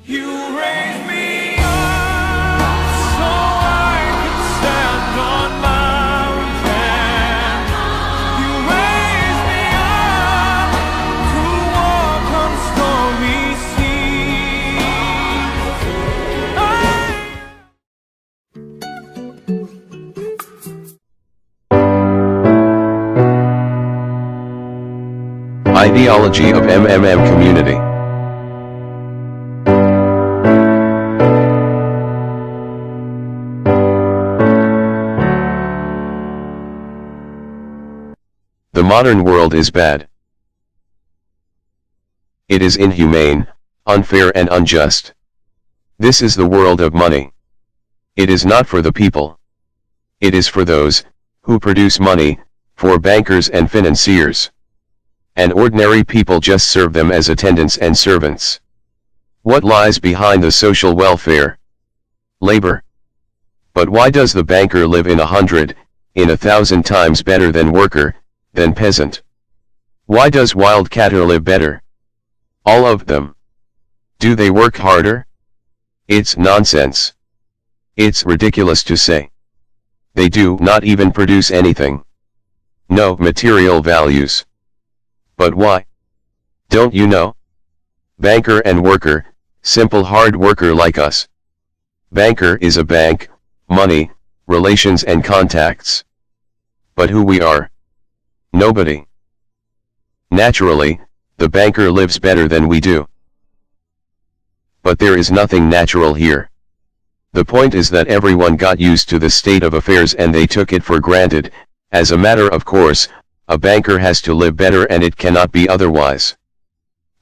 You raise me up so I can stand on mountains. You raise me up to walk on stormy seas. Ideology of MMM community. The modern world is bad. It is inhumane, unfair and unjust. This is the world of money. It is not for the people. It is for those who produce money, for bankers and financiers. And ordinary people just serve them as attendants and servants. What lies behind the social welfare? Labor. But why does the banker live in 100, in 1,000 times better than worker, than peasant? Why does wildcatter live better? All of them. Do they work harder? It's nonsense. It's ridiculous to say. They do not even produce anything. No material values. But why? Don't you know? Banker and worker, simple hard worker like us. Banker is a bank, money, relations and contacts. But who we are? Nobody. Naturally, the banker lives better than we do. But there is nothing natural here. The point is that everyone got used to the state of affairs and they took it for granted. As a matter of course, a banker has to live better and it cannot be otherwise.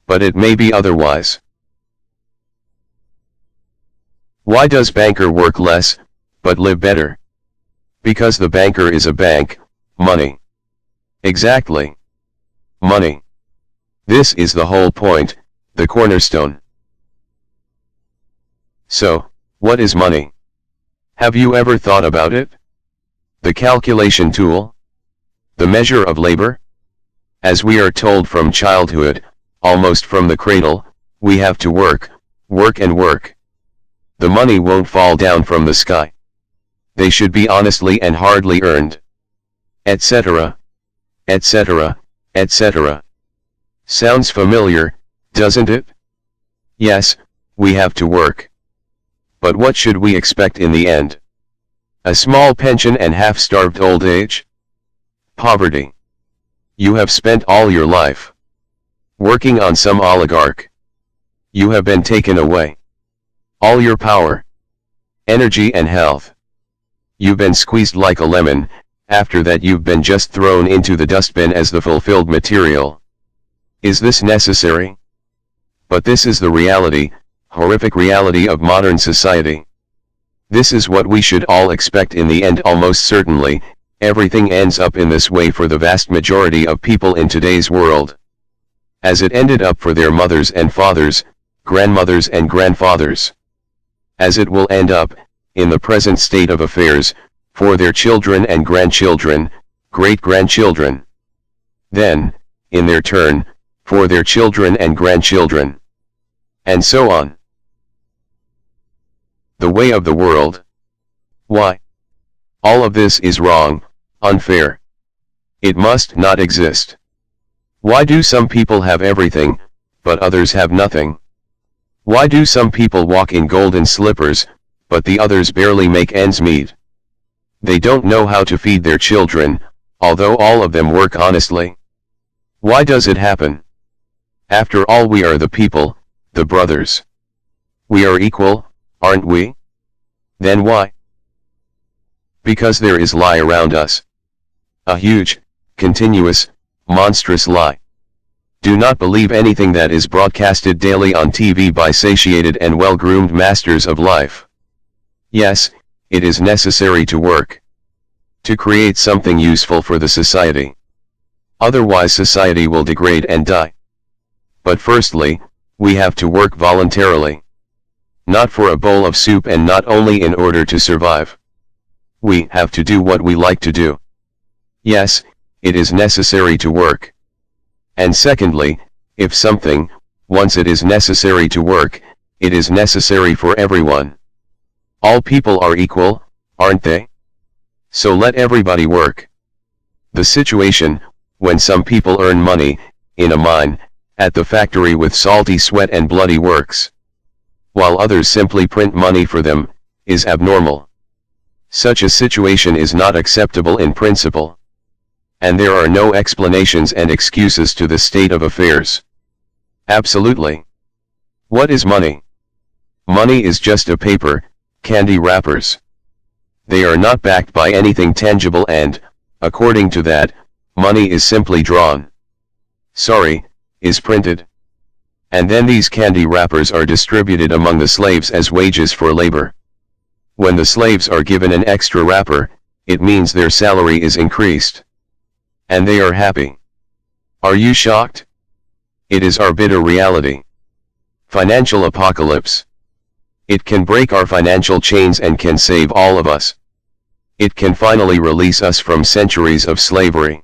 But it may be otherwise. Why does banker work less, but live better? Because the banker is a bank, money. Exactly. Money. This is the whole point, the cornerstone. So, what is money? Have you ever thought about it? The calculation tool? The measure of labor? As we are told from childhood, almost from the cradle, we have to work, work and work. The money won't fall down from the sky. They should be honestly and hardly earned. Etc. Etc. Etc. Sounds familiar, doesn't it? Yes, we have to work. But what should we expect in the end? A small pension and half-starved old age? Poverty. You have spent all your life working on some oligarch. You have been taken away. All your power, energy and health. You've been squeezed like a lemon. After that you've been just thrown into the dustbin as the fulfilled material. Is this necessary? But this is the reality, horrific reality of modern society. This is what we should all expect in the end. Almost certainly, everything ends up in this way for the vast majority of people in today's world. As it ended up for their mothers and fathers, grandmothers and grandfathers. As it will end up, in the present state of affairs, for their children and grandchildren, great-grandchildren. Then, in their turn, for their children and grandchildren. And so on. The way of the world. Why? All of this is wrong, unfair. It must not exist. Why do some people have everything, but others have nothing? Why do some people walk in golden slippers, but the others barely make ends meet? They don't know how to feed their children, although all of them work honestly. Why does it happen? After all, we are the people, the brothers. We are equal, aren't we? Then why? Because there is lie around us. A huge, continuous, monstrous lie. Do not believe anything that is broadcasted daily on TV by satiated and well-groomed masters of life. Yes, it is necessary to work. To create something useful for the society. Otherwise society will degrade and die. But firstly, we have to work voluntarily. Not for a bowl of soup and not only in order to survive. We have to do what we like to do. Yes, it is necessary to work. And secondly, if something, once it is necessary to work, it is necessary for everyone. All people are equal, aren't they? So let everybody work. The situation, when some people earn money, in a mine, at the factory with salty sweat and bloody works, while others simply print money for them, is abnormal. Such a situation is not acceptable in principle. And there are no explanations and excuses to the state of affairs. Absolutely. What is money? Money is just a paper, candy wrappers. They are not backed by anything tangible and, according to that, money is simply drawn. Sorry, is printed. And then these candy wrappers are distributed among the slaves as wages for labor. When the slaves are given an extra wrapper, it means their salary is increased. And they are happy. Are you shocked? It is our bitter reality. Financial apocalypse. It can break our financial chains and can save all of us. It can finally release us from centuries of slavery.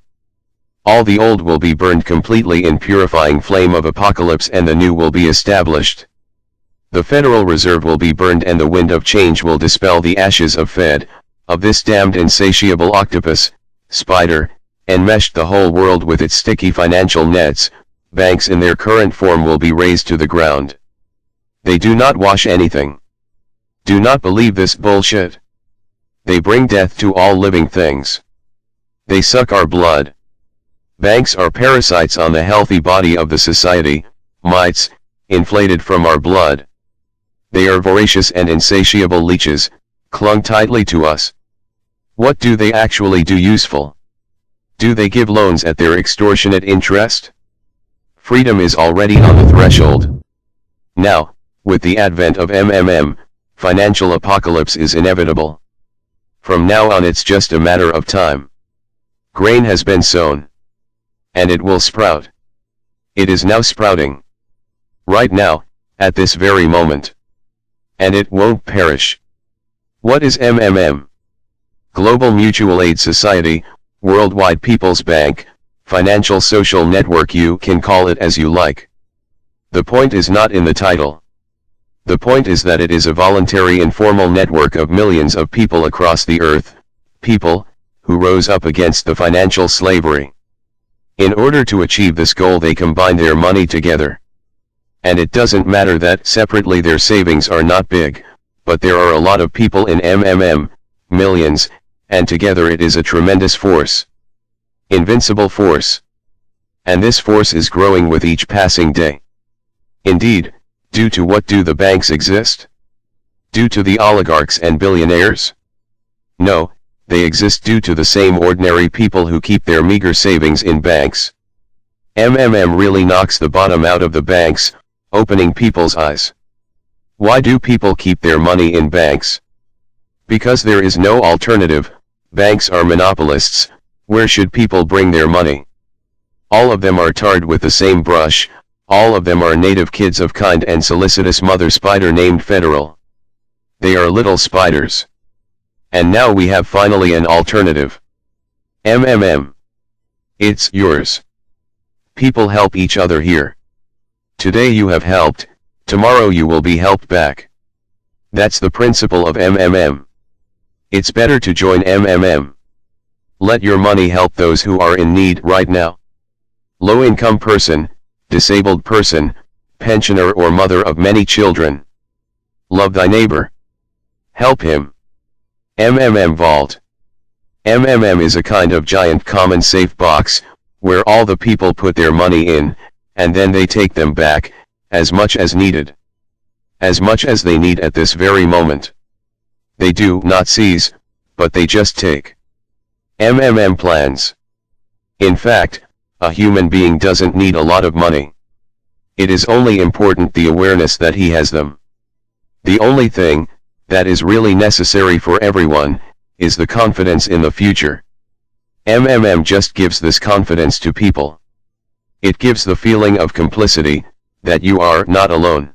All the old will be burned completely in purifying flame of apocalypse and the new will be established. The Federal Reserve will be burned and the wind of change will dispel the ashes of of this damned insatiable octopus, spider, enmeshed the whole world with its sticky financial nets. Banks in their current form will be razed to the ground. They do not wash anything. Do not believe this bullshit. They bring death to all living things. They suck our blood. Banks are parasites on the healthy body of the society, mites, inflated from our blood. They are voracious and insatiable leeches, clung tightly to us. What do they actually do useful? Do they give loans at their extortionate interest? Freedom is already on the threshold. Now, with the advent of financial apocalypse is inevitable. From now on it's just a matter of time. Grain has been sown. And it will sprout. It is now sprouting. Right now, at this very moment. And it won't perish. What is Global Mutual Aid Society, Worldwide People's Bank, Financial Social Network, you can call it as you like. The point is not in the title. The point is that it is a voluntary informal network of millions of people across the earth, people, who rose up against the financial slavery. In order to achieve this goal they combine their money together. And it doesn't matter that separately their savings are not big, but there are a lot of people in millions, and together it is a tremendous force. Invincible force. And this force is growing with each passing day. Indeed, due to what do the banks exist? Due to the oligarchs and billionaires? No, they exist due to the same ordinary people who keep their meager savings in banks. Really knocks the bottom out of the banks, opening people's eyes. Why do people keep their money in banks? Because there is no alternative. Banks are monopolists. Where should people bring their money? All of them are tarred with the same brush. All of them are native kids of kind and solicitous mother spider named Federal. They are little spiders. And now we have finally an alternative. It's yours. People help each other here. Today you have helped, tomorrow you will be helped back. That's the principle of It's better to join Let your money help those who are in need right now. Low-income person, disabled person, pensioner or mother of many children. Love thy neighbor. Help him. Vault. Is a kind of giant common safe box, where all the people put their money in, and then they take them back, as much as needed. As much as they need at this very moment. They do not seize, but they just take. Plans. In fact, a human being doesn't need a lot of money. It is only important the awareness that he has them. The only thing, that is really necessary for everyone, is the confidence in the future. Just gives this confidence to people. It gives the feeling of complicity, that you are not alone.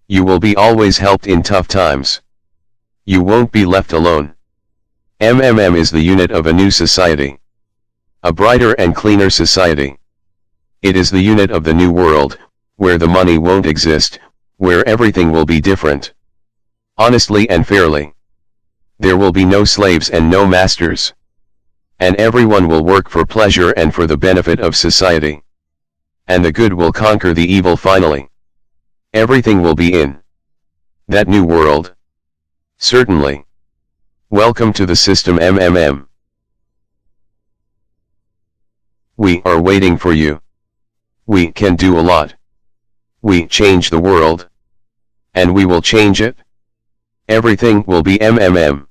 You will be always helped in tough times. You won't be left alone. is the unit of a new society. A brighter and cleaner society. It is the unit of the new world, where the money won't exist, where everything will be different, honestly and fairly. There will be no slaves and no masters. And everyone will work for pleasure and for the benefit of society. And the good will conquer the evil finally. Everything will be in that new world. Certainly. Welcome to the system MMM. We are waiting for you. We can do a lot. We change the world. And we will change it. Everything will be MMM.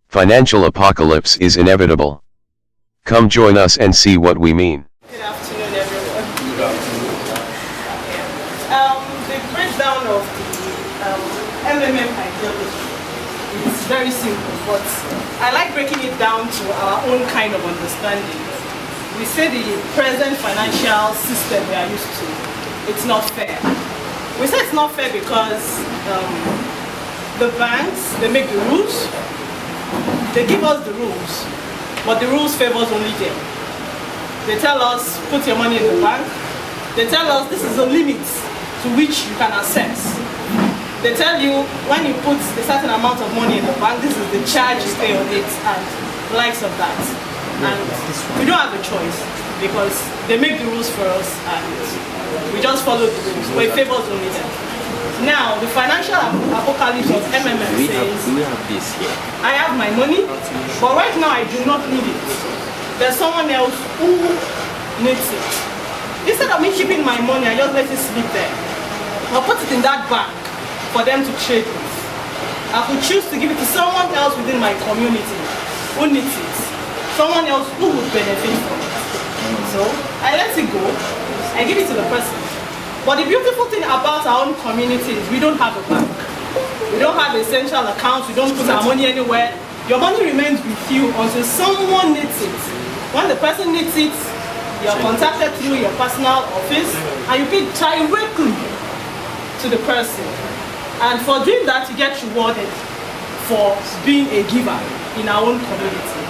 Financial apocalypse is inevitable. Come join us and see what we mean. Good afternoon, everyone. Good afternoon. The breakdown of the MMM ideology is very simple, but I like breaking it down to our own kind of understanding. We say the present financial system we are used to, it's not fair. We say it's not fair because the banks, they make the rules, they give us the rules, but the rules favors only them. They tell us, put your money in the bank. They tell us this is the limit to which you can access. They tell you when you put a certain amount of money in the bank, this is the charge you pay on it and the likes of that. And we don't have a choice because they make the rules for us and we just follow the rules, but it favors only them. Now, the financial apocalypse of MMM says, I have my money, but right now I do not need it. There's someone else who needs it. Instead of me keeping my money, I just let it sleep there. I'll put it in that bank for them to trade with. I could choose to give it to someone else within my community who needs it. Someone else who would benefit from it. So, I let it go. I give it to the person. But the beautiful thing about our own community is we don't have a bank. We don't have essential accounts. We don't put our money anywhere. Your money remains with you until someone needs it. When the person needs it, you're contacted through your personal office and you pay directly to the person. And for doing that, you get rewarded for being a giver in our own community.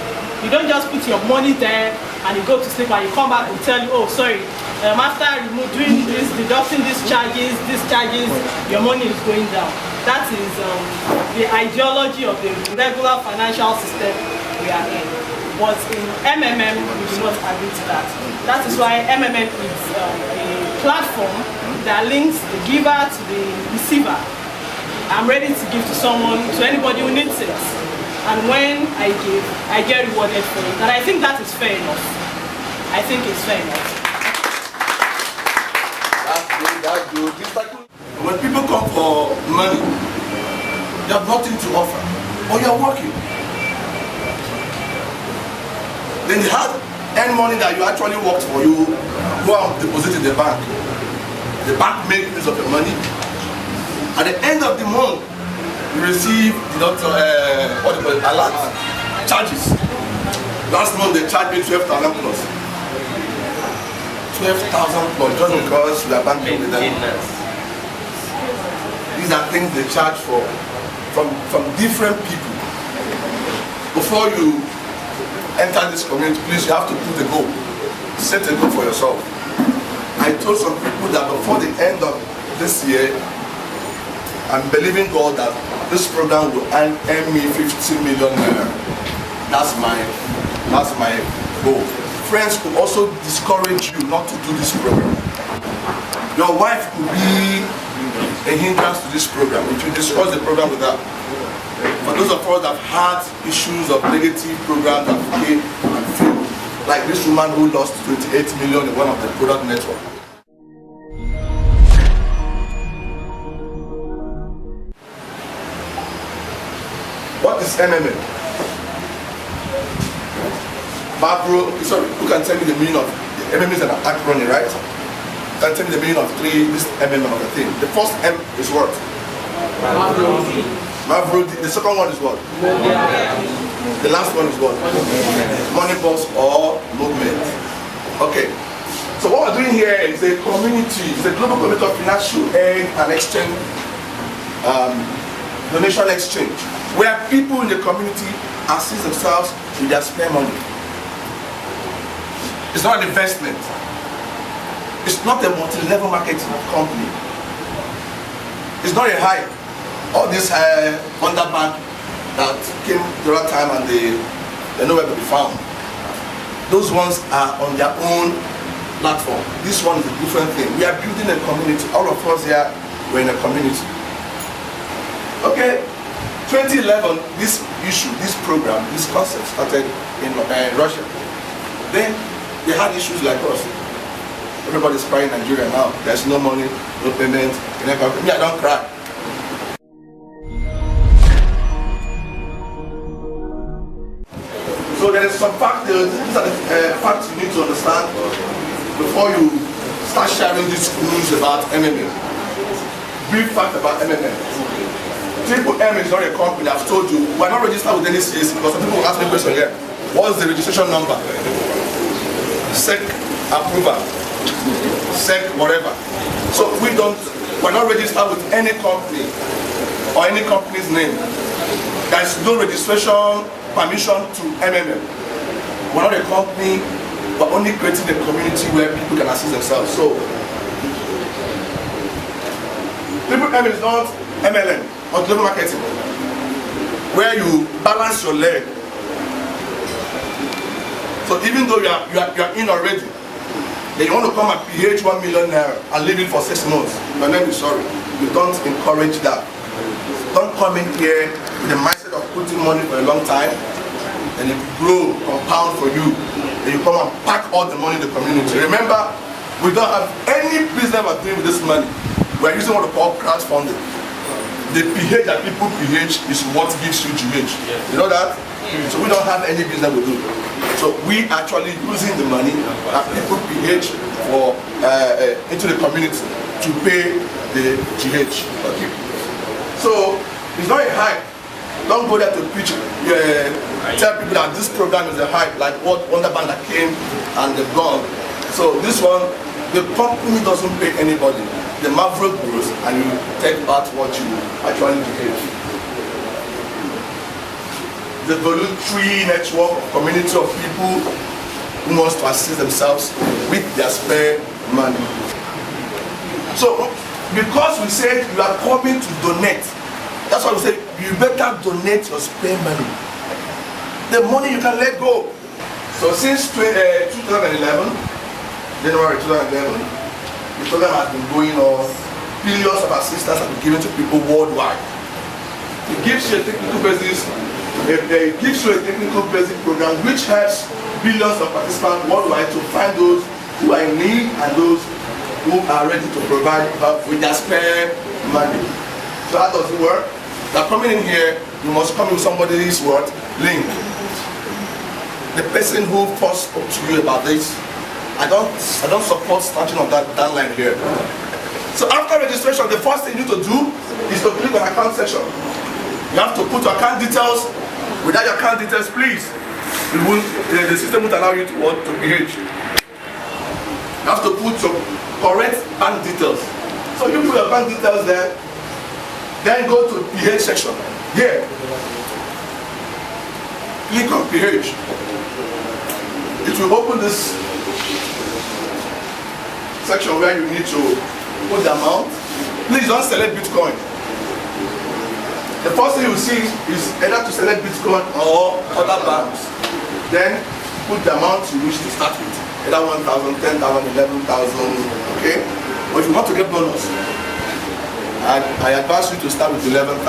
You don't just put your money there and you go to sleep and you come back and tell you, oh, sorry, after doing this, deducting these charges, your money is going down. That is the ideology of the regular financial system we are in. But in MMM, we do not agree to that. That is why MMM is a platform that links the giver to the receiver. I'm ready to give to someone, to anybody who needs it. And when I give, I get rewarded for it. And I think that is fair enough. I think it's fair enough. That's good. When people come for money, they have nothing to offer. But you're working. Then you have any money that you actually worked for, you go and deposit in the bank. The bank makes use of your money. At the end of the month, you receive the alert charges. Last month they charged me 12,000 plus. 12,000 plus just because we are banking with them. These are things they charge for from different people. Before you enter this community, please, you have to put a goal. Set a goal for yourself. I told some people that before the end of this year, I'm believing God that this program will earn me 50 million naira. That's my goal. Friends could also discourage you not to do this program. Your wife could be a hindrance to this program if you discuss the program with her. For those of us that have had issues of negative programs that came and failed, like this woman who lost 28 million in one of the product networks. What is MMM? Barbro, sorry, who can tell me the meaning of the MMM is an acronym, right? Can tell me the meaning of this MMM of the thing. The first M is what? Mavro. The second one is what? The last one is what? Money boss or movement. Okay. So what we're doing here is a community, it's a global community of financial aid and exchange, donation exchange, where people in the community assist themselves with their spare money. It's not an investment. It's not a multi-level marketing company. it's not a hype. All this underband that came the right time and they're nowhere to be found. Those ones are on their own platform. This one is a different thing. We are building a community. All of us here, we're in a community. Okay, 2011, this issue, this program, this concept started in Russia. Then they had issues like us. Everybody's crying in Nigeria now. There's no money, no payment. Me, I don't cry. So there is some factors, these are the facts you need to understand before you start sharing this news about MMA. Brief fact about MMA. Triple M is not a company. I've told you, we're not registered with any CAC because some people ask me a question here. What's the registration number? SEC approval. SEC whatever. So we're not registered with any company or any company's name. There is no registration permission to MMM. We're not a company, but only creating a community where people can assist themselves. So, Triple M is not MLM or global marketing, where you balance your leg. So even though you are in already, then you want to come and PH 1 million naira and leave it for 6 months. My name is sorry. You don't encourage that. Don't come in here with the mindset of putting money for a long time, and it grow, compound for you. Then you come and pack all the money in the community. Remember, we don't have any business we're doing with this money. We're using what we call crowdfunding. The PH that people PH is what gives you GH. You know that? So we don't have any business we do. So we actually using the money that people PH for into the community to pay the GH. Okay. So it's not a hype. Don't go there to preach. Tell people that this program is a hype, like what Wonderband that came and they've gone. So this one, the company doesn't pay anybody. The maverick grows and you take out what you actually give. The voluntary network, community of people who wants to assist themselves with their spare money. So because we said you are coming to donate, that's why we say you better donate your spare money. The money you can let go. So since 2011, January 2011, the program has been going on. Billions of assistance have been given to people worldwide. It gives you a technical basis. It gives you a technical basic program which helps billions of participants worldwide to find those who are in need and those who are ready to provide with their spare money. So how does it work? They're coming in here, you must come with somebody's what? Link. The person who first spoke to you about this, I don't support starting on that line here. So after registration, the first thing you need to do is to click on account section. You have to put your account details. Without your account details, please, the system won't allow you to PH. You have to put your correct bank details. So you put your bank details there, then go to PH section. Here, click on PH. It will open this section where you need to put the amount. Please don't select Bitcoin. The first thing you see is either to select Bitcoin or other banks. Then put the amount you wish to start with. Either 1,000, 10,000, 11,000, okay? But if you want to get bonus, I advise you to start with 11,000.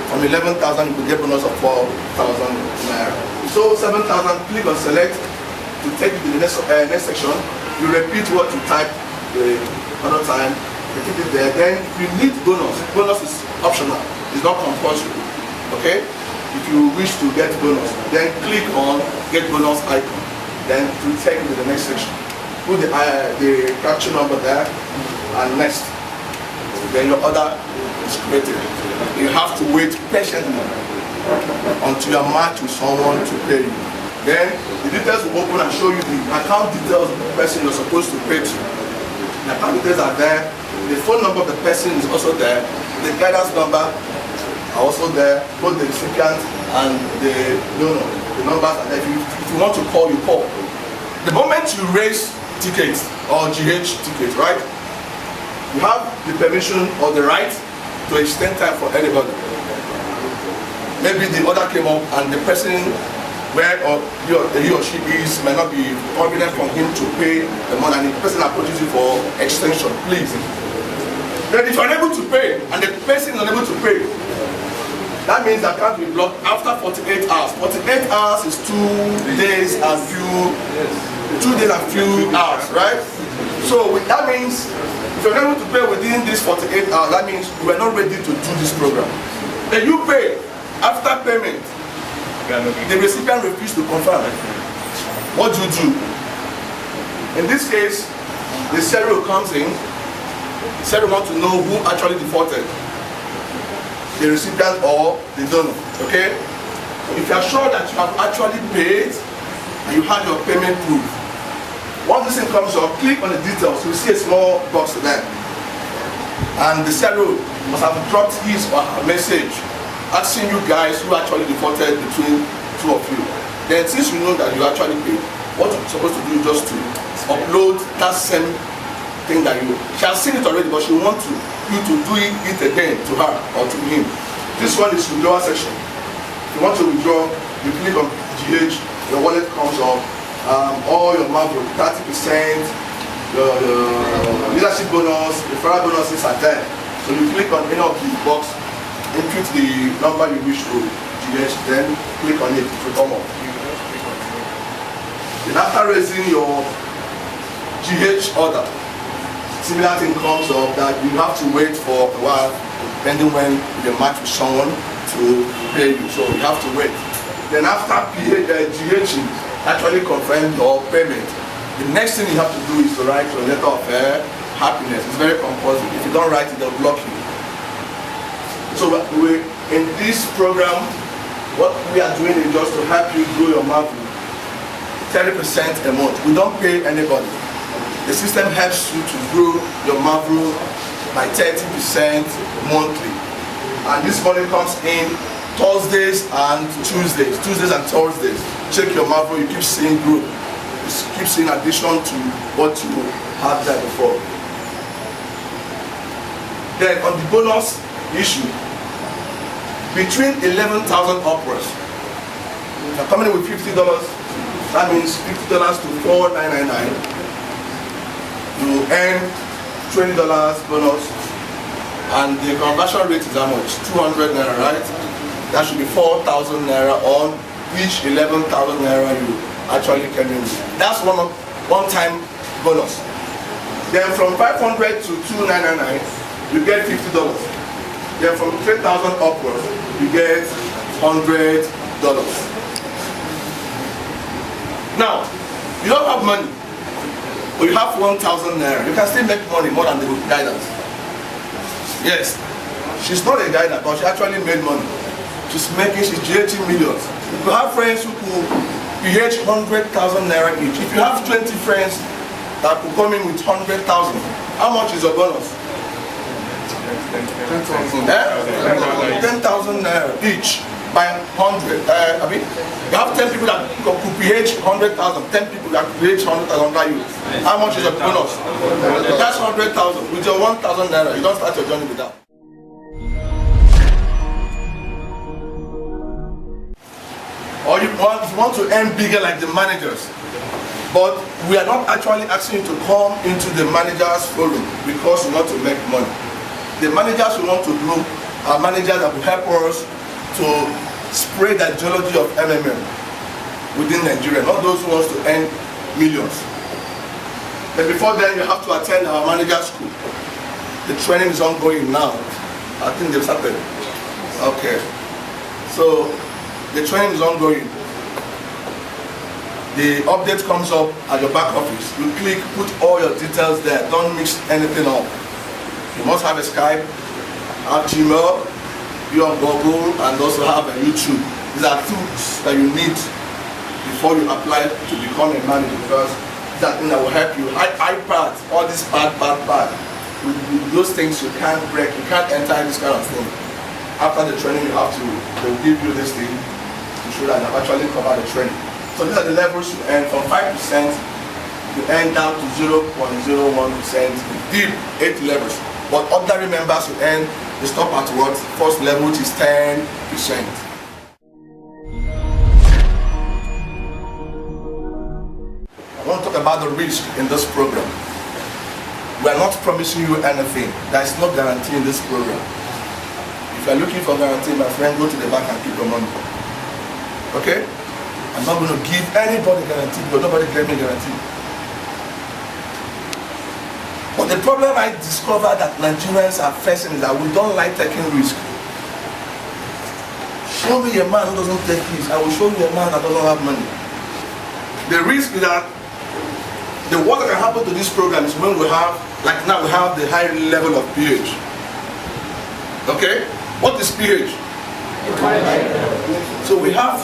From 11,000 you could get bonus of 4,000 naira. So 7,000, click on select to take you to the next section. You repeat what you type the other time, you keep it there. Then if you need bonus, bonus is optional, it's not compulsory. Okay? If you wish to get bonus, then click on get bonus icon. Then it will take you to the next section. Put the capture number there and next. Then your order is created. You have to wait patiently until you are matched with someone to pay you. Then the details will open and show you the account details of the person you're supposed to pay to. The account details are there. The phone number of the person is also there. The guidance number are also there. Both the recipient and the donor. The numbers are there. If you want to call, you call. The moment you raise tickets or GH tickets, right? You have the permission or the right to extend time for anybody. Maybe the order came up and the person where he or she is might not be convenient for him to pay the money, and the person approaches you for extension, please. Then if you're unable to pay and the person is unable to pay, that means the account will be blocked after 48 hours. 48 hours is 2 days and few hours, right? So that means if you're unable to pay within these 48 hours, that means you are not ready to do this program. Then you pay. After payment, the recipient refused to confirm. What do you do? In this case, the seller comes in. The seller wants to know who actually defaulted, the recipient or the donor. Okay? If you are sure that you have actually paid and you have your payment proof, once this thing comes up, click on the details. You'll see a small box there, and the seller must have dropped his or her message asking you guys who actually defaulted between two of you. Then since you know that you actually paid, what you're supposed to do is just to upload that same thing that she has seen it already, but she wants you to do it again to her or to him. This one is withdrawal section. If you want to withdraw, you click on GH, your wallet comes up, all your Marvel, 30%, your leadership bonus, referral bonuses are there. So you click on any of the box, input the number you wish to GH, then click on it to come up. Then after raising your GH order, similar thing comes up that you have to wait for a while, depending when you match with someone to pay you. So you have to wait. Then after GH actually confirm your payment, the next thing you have to do is to write your letter of happiness. It's very compulsory. If you don't write it, they'll block you. So in this program, what we are doing is just to help you grow your Marvel 30% a month. We don't pay anybody. The system helps you to grow your Marvel by 30% monthly. And this money comes in Thursdays and Tuesdays. Tuesdays and Thursdays. Check your Marvel, you keep seeing growth. You keep seeing addition to what you had there before. Then on the bonus issue, between 11,000 upwards, if you're coming in with $50, that means $50 to $4,999. You earn $20 bonus, and the conversion rate is how much? 200 naira, right? That should be 4,000 naira on each 11,000 naira you actually came in with. That's one-time bonus. Then from 500 to 2,999, you get $50. Then from 3,000 upwards, you get $100. Now, you don't have money, but you have 1,000 naira. You can still make money more than the guidance. Yes, she's not a guider, but she actually made money. She's generating millions. If you have friends who could PH 100,000 naira each, if you have 20 friends that could come in with 100,000, how much is your bonus? 10,000 naira each by 100. I mean, you have 10 people that could PH 100,000, 10 people that could PH 100,000 by you. How much is your bonus? That's 100,000. With your 1,000 naira, you don't start your journey with that. Or if you want to earn bigger like the managers, but we are not actually asking you to come into the managers forum because we want to make money. The managers we want to grow are managers that will help us to spread the ideology of MMM within Nigeria, not those who want to earn millions. But before then, you have to attend our manager school. The training is ongoing now. I think they've started. Okay. So the training is ongoing. The update comes up at your back office. You click, put all your details there. Don't mix anything up. You must have a Skype, have Gmail, be on Google, and also have a YouTube. These are tools that you need before you apply to become a manager, because these are things that will help you. iPad, all this bad. With those things you can't break, you can't enter this kind of thing. After the training, you have to, they'll give you this thing to show that you've actually covered the training. So these are the levels you earn. From 5%, you earn down to 0.01%, deep 8 levels. But ordinary members will earn they stop at what? First level, which is 10%. I want to talk about the risk in this program. We are not promising you anything. There is no guarantee in this program. If you are looking for guarantee, my friend, go to the bank and keep your money. Okay? I'm not going to give anybody guarantee because nobody gave me guarantee. But the problem I discovered that Nigerians are facing is that we don't like taking risk. Show me a man who doesn't take risk. I will show you a man that doesn't have money. The risk is that the worst that can happen to this program is when we have, like now we have the high level of pH. Okay? What is pH? So we have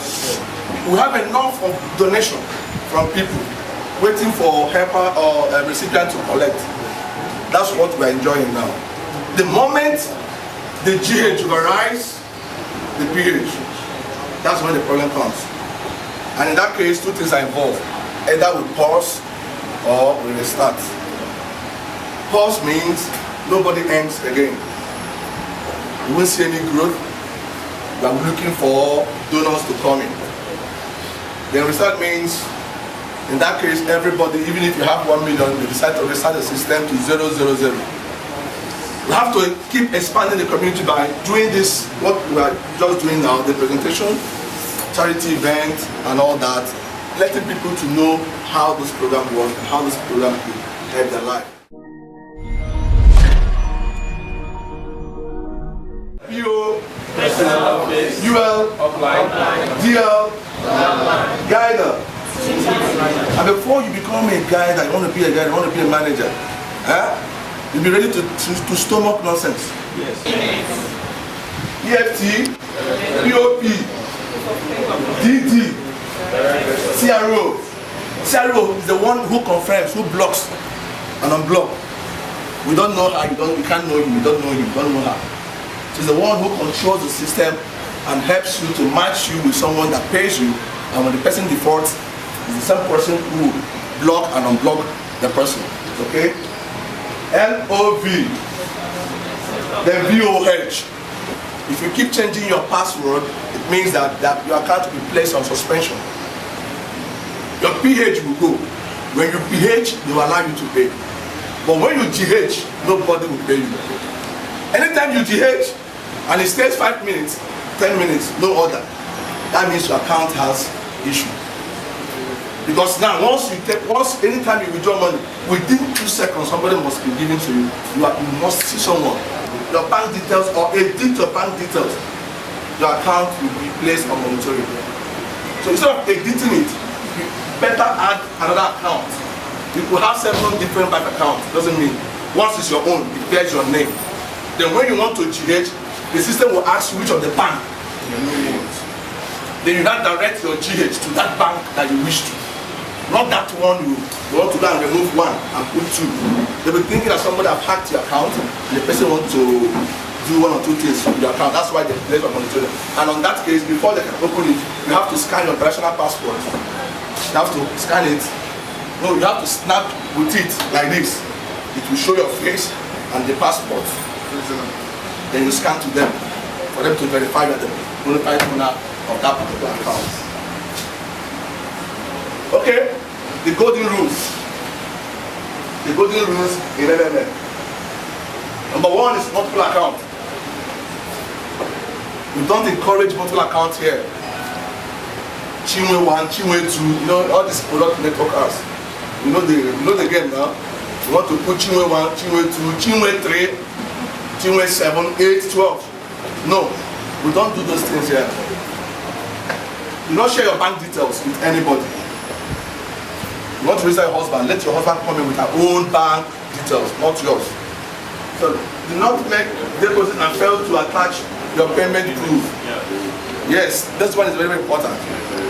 enough of donation from people waiting for helper or a recipient to collect. That's what we're enjoying now. The moment the GH overrides the pH, that's when the problem comes. And in that case, two things are involved. Either we pause or we restart. Pause means nobody ends again. We won't see any growth. We are looking for donors to come in. Then restart means, in that case, everybody, even if you have 1 million, you decide to restart the system to 000. We have to keep expanding the community by doing this, what we are just doing now, the presentation, charity event, and all that, letting people to know how this program works and how this program could help their life. PO, UL, DL, Guider. And before you become a guider, you want to be a guider, you want to be a manager, you'll be ready to stomach nonsense. Yes. EFT, POP, DD, CRO. CRO is the one who confirms, who blocks and unblocks. We don't know how, we can't know him, we don't know him, we don't know how. She's the one who controls the system and helps you to match you with someone that pays you, and when the person defaults, it's the same person who block and unblock the person. Okay? LOV, then VOH. If you keep changing your password, it means that your account will be placed on suspension. Your PH will go. When you PH, they will allow you to pay. But when you GH, nobody will pay you. Anytime you GH, and it stays 5 minutes, 10 minutes, no order, that means your account has issue. Because now, anytime you withdraw money, within 2 seconds, somebody must be given to you. You must see someone. Your bank details or edit your bank details. Your account will be placed on monitoring. So instead of editing it, you better add another account. You could have 7 different bank accounts. Doesn't mean once it's your own, it bears your name. Then when you want to GH, the system will ask you which of the bank you want. Then you now direct your GH to that bank that you wish to. Not that one you want to go and remove one and put 2. They'll be thinking that somebody have hacked your account and the person wants to do 1 or 2 things with your account. That's why they place on monitoring. And on that case, before they can open it, you have to scan your international passport. You have to scan it. No, you have to snap with it like this. It will show your face and the passport. Then you scan to them for them to verify that the qualified owner of that particular account. Okay, the golden rules. The golden rules in LMM. Number 1 is multiple account. We don't encourage multiple accounts here. Chinwe 1, Chinwe 2, you know all these product network has. You know the game now. You want to put Chinwe 1, Chinwe 2, Chinwe 3. 7, 8, 12. No, we don't do those things here. You don't share your bank details with anybody. You want to register your husband, let your husband come in with her own bank details, not yours. So do not make deposit and fail to attach your payment proof. Yes, this one is very, very important.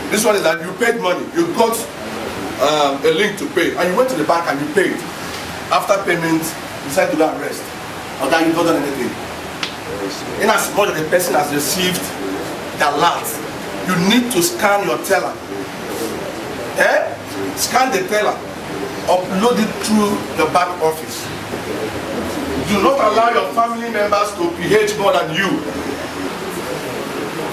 This one is that you paid money, you got a link to pay, and you went to the bank and you paid. After payment, you decided to go and rest. Or that you've not done anything. In as much as the person has received the alert, you need to scan your teller. Scan the teller, upload it through the back office. Do not allow your family members to PH more than you.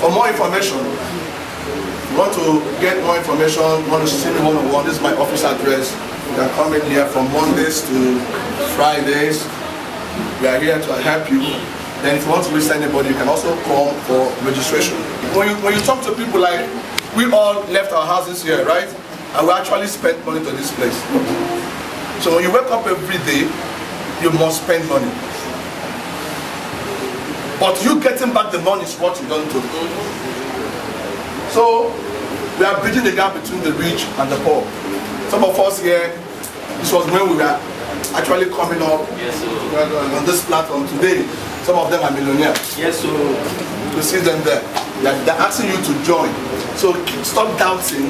For more information, if you want to get more information, you want to see me one-on-one, this is my office address. You can come in here from Mondays to Fridays. We are here to help you. Then if you want to reach anybody, you can also come for registration. When you talk to people, like, we all left our houses here, right? And we actually spent money to this place. So when you wake up every day, you must spend money. But you getting back the money is what you don't do. So we are bridging the gap between the rich and the poor. Some of us here, this was when we were actually coming up on this platform today. Some of them are millionaires. Yes, so you see them there. They're asking you to join. So stop doubting.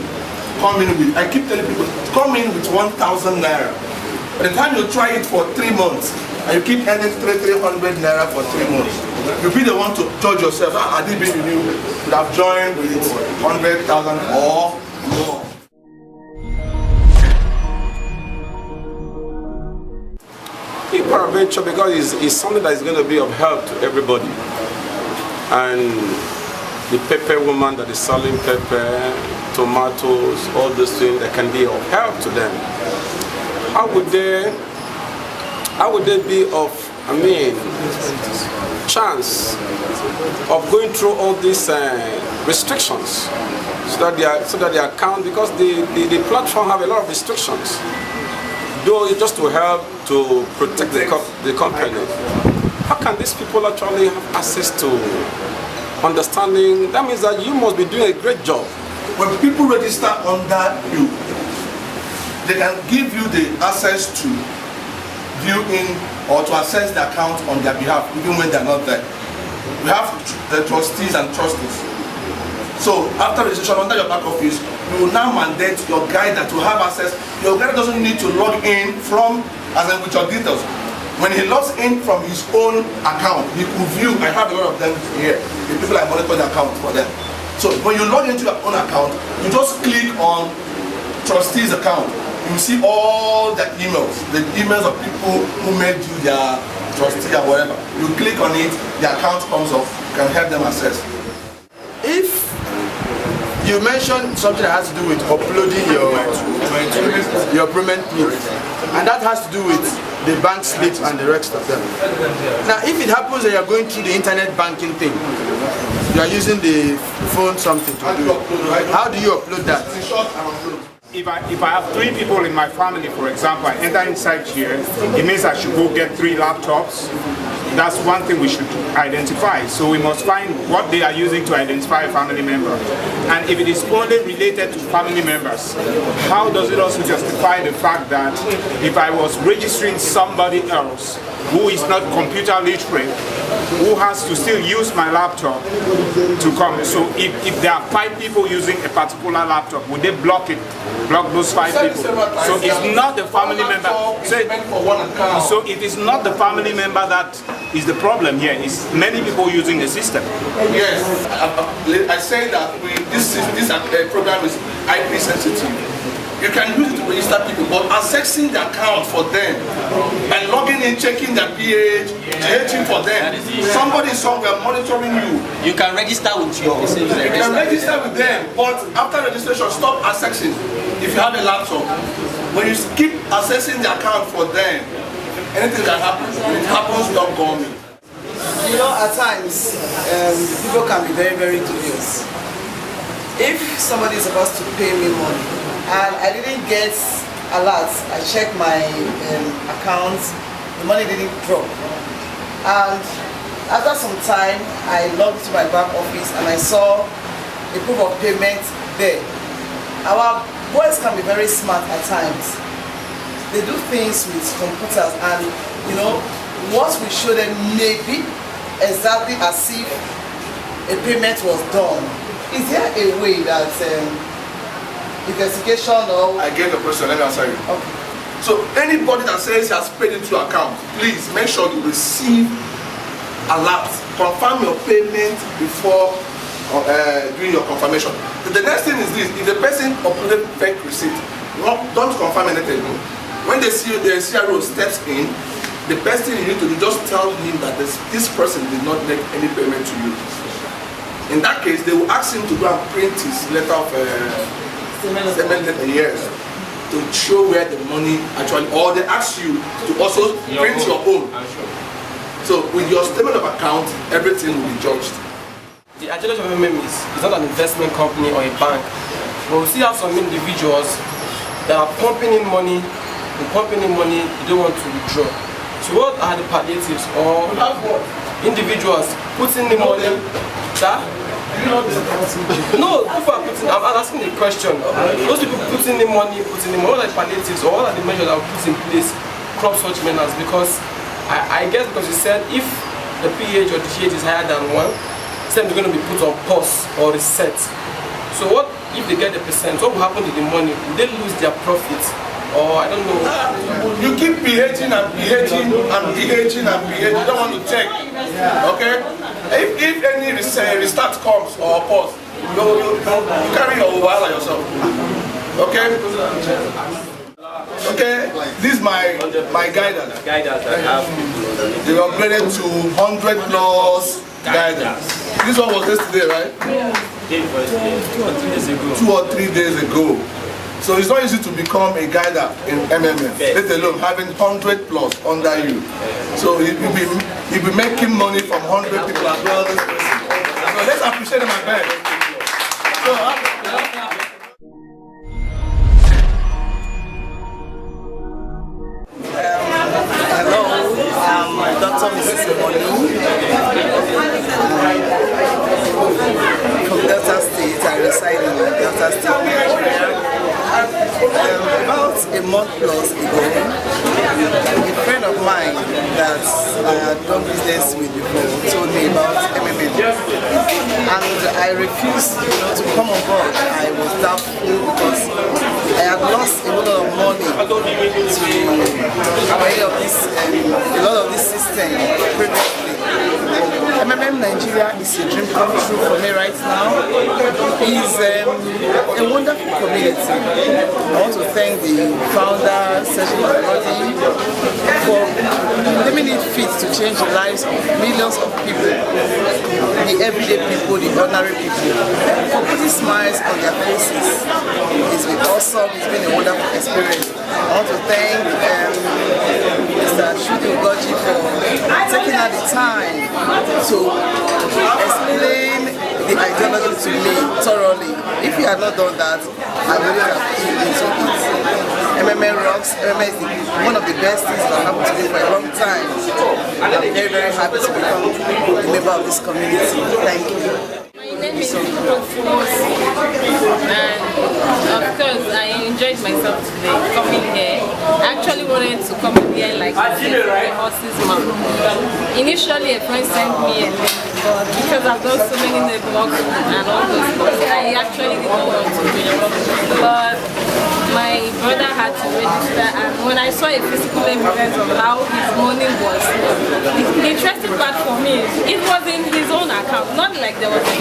Come in with, I keep telling people, come in with 1,000 naira. By the time you try it for 3 months, and you keep earning 300 naira for 3 months, you'll be the one to judge yourself. I did been with you, would have joined with 100,000 or more. Peradventure, because it's something that is going to be of help to everybody. And the pepper woman that is selling pepper, tomatoes, all those things that can be of help to them. How would they be of, chance of going through all these restrictions so that their account, because the platform have a lot of restrictions, though it's just to help to protect the company. How can these people actually have access to understanding? That means that you must be doing a great job. When people register under you, they can give you the access to view in or to access the account on their behalf, even when they're not there. We have the trustees and trustees. So after registration under your back office, you will now mandate your guide to have access. Your guide doesn't need to log in from, as in with your details. When he logs in from his own account, he could view, I have a lot of them here, the people I monitor the account for them. So when you log into your own account, you just click on trustee's account. You see all the emails of people who made you their trustee or whatever. You click on it, the account comes up, you can help them access. If you mentioned something that has to do with uploading your payment proof, and that has to do with the bank slips and the rest of them. Now, if it happens that you're going through the internet banking thing, you are using the phone something to do it. How do you upload that? If I have 3 people in my family, for example, I enter inside here, it means I should go get 3 laptops. That's one thing we should identify. So we must find what they are using to identify a family member. And if it is only related to family members, how does it also justify the fact that if I was registering somebody else who is not computer literate, who has to still use my laptop to come? So if there are 5 people using a particular laptop, would they block those 5 people? So it's not the family member. So it is not the family member that is the problem here. It's many people using the system. Yes, I say that this program is IP sensitive. You can use it to register people, but accessing the account for them and logging in, checking their pH, checking for them. Somebody somewhere monitoring you. You can register with yours. You can register with them, but after registration, stop accessing. If you have a laptop, when you keep accessing the account for them, anything can happen. When it happens, don't call me. You know, at times, people can be very, very dubious. If somebody is supposed to pay me money, and I didn't get alert, I checked my account, the money didn't drop. And after some time, I logged to my bank office and I saw a proof of payment there. Our boys can be very smart at times. They do things with computers, and you know, what we show them may be exactly as if a payment was done. Is there a way that investigation or... I get the question, let me answer you. Okay. So anybody that says he has paid into your account, please make sure you receive alert. Confirm your payment before doing your confirmation. The next thing is this: if the person uploaded fake receipt, don't confirm anything. When they see the CRO steps in, the best thing you need to do, just tell him that this person did not make any payment to you. In that case, they will ask him to go and print his letter of statement years to show where the money actually, or they ask you to also print your own. So with your statement of account, everything will be judged. The agent of MMM is not an investment company or a bank, but we still have some individuals that are pumping in money, they don't want to withdraw. So what are the palliatives or individuals putting the money? Sir? No, people are putting, I'm asking the question. Those people putting the money, what are the palliatives or what are the measures that are put in place to crop such menace? Because I guess because you said if the pH or the pH is higher than 1, then they're going to be put on pause or reset. So what if they get the percent? What will happen to the money? Will they lose their profit? Or I don't know. You keep pHing and pHing and pHing and pHing. You don't want to check. Okay? If any restart comes or pause, you carry your while yourself. Okay? Okay, this is my guidance. They were upgraded to 100 plus guidance. This one was yesterday, right? 2 or 3 days ago. So it's not easy to become a guider in MMM, let alone having 100 plus under you. So you'll be making money from 100 people as well. So let's appreciate them, my friend. Hello, I'm Dr. Mrs. Monu from Delta State. I reside in Delta State, Nigeria. About a month plus ago, a friend of mine that I had done business with before told me about MMA, and I refused to come on board. I was doubtful because I had lost a lot of money to a lot of this system previously. MMM Nigeria is a dream come true for me right now. It's a wonderful community. I want to thank the founder, Sergio Marodi, for making it fit to change the lives of millions of people, the everyday people, the ordinary people, for putting smiles on their faces. It's been awesome, it's been a wonderful experience. I want to thank Mr. Shudu Goji for taking out the time to explain the ideology to me thoroughly. If he had not done that, I wouldn't have been into it. MMA rocks. MMA is one of the best things that happened to me for a long time. I'm very, very happy to become a member of this community. Thank you. My name is Profus, and of course I enjoyed myself today coming here. I actually wanted to come here like a horse's mouth. Initially a friend sent me a link, but because I've done so many networks and all those things, I actually did not want to do it. But my brother had to register, and when I saw a physical evidence of how his money was, the interesting part for me is it was in his own account, not like there was a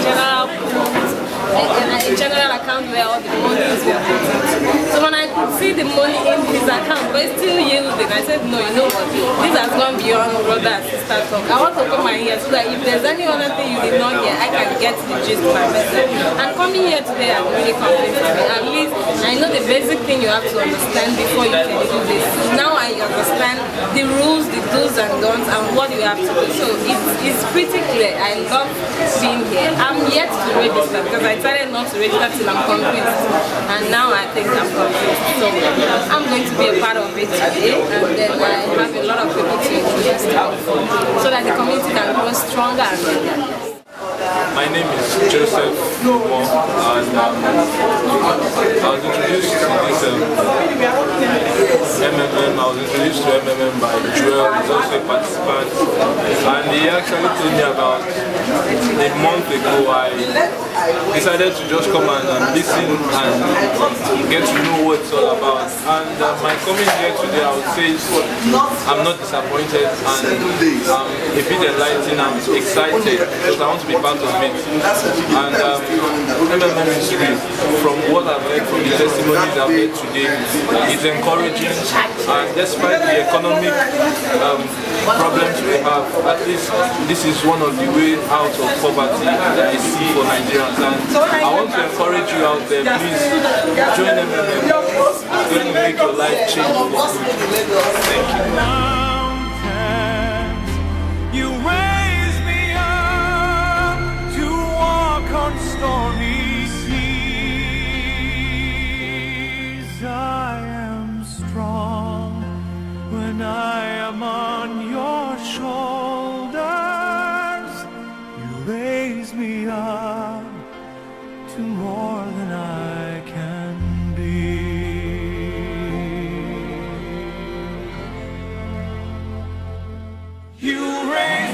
general account where all the monies were put into. So when I could see the money in his account, but it's still yielding, I said, no, you know what, this has gone beyond brother and sister talk. I want to come and hear so that if there's any other thing you did not hear, I can get the gist by myself. And coming here today, I'm really convinced to me. At least I know the basic thing you have to understand before you can do this. Now I understand the rules, the do's and don'ts, and what you have to do. So it's pretty clear. I love being here. I'm yet to register because I decided not to register till I'm convinced. And now I think I'm convinced. So I'm going to be a part of it today, and then I have a lot of people to introduce to so that the community can grow stronger and bigger. My name is Joseph Lumo, and I was introduced to this MMM. I was introduced to MMM by Joel, who's also a participant, and he actually told me about a month ago, I decided to just come and listen and get to know what it's all about. And my coming here today, I would say I'm not disappointed and I'm a bit enlightened. I'm excited because I want to be part of it. And MMM history, from what I've heard, from the testimonies I've heard today, is encouraging. And despite the economic problems we have, at least this is one of the ways out of poverty that I see for Nigerians. And I want to encourage you out there, please join MMM. It's going to make your life change for good. Thank you. Mountains, you raise me up to walk on stormy seas. I am strong when I am on your shoulders. You raise me up to more than I can be. You raise